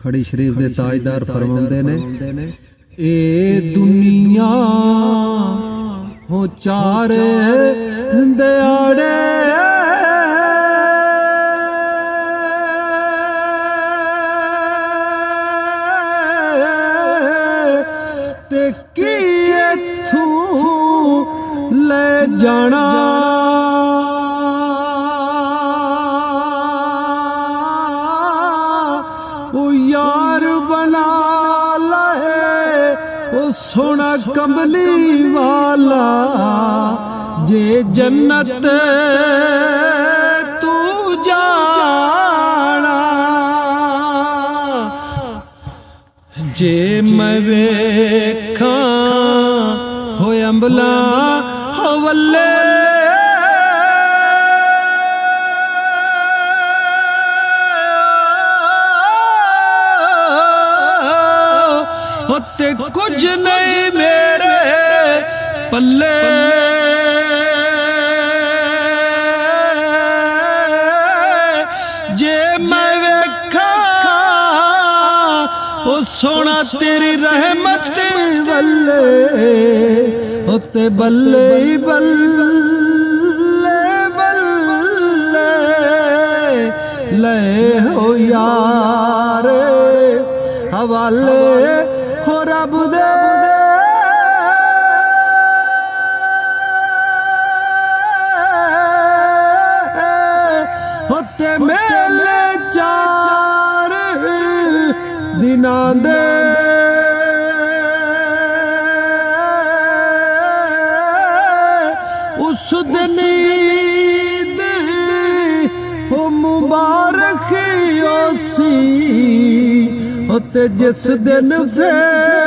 खड़ी शरीफ दे ताजदार फरमाते ने ए दुनिया हो चार दयाड़े ते की इत्थों ले जाना यार बना लाए ओ सोना कमली वाला जे जन्नत तू जाना जे मैं वेखा हो अंबला हो वल्ले ते कुछ नहीं मेरे पल्ले जे मैं वेखा ओ सोना तेरी रहमत बल्ले ते बल्ले ही बल्ले बल्ले ले हो यार हवाले हो रब दे होते मेले चार दिनां दे उस दिन ईद हो मुबारक सी होते जिस दिन फिर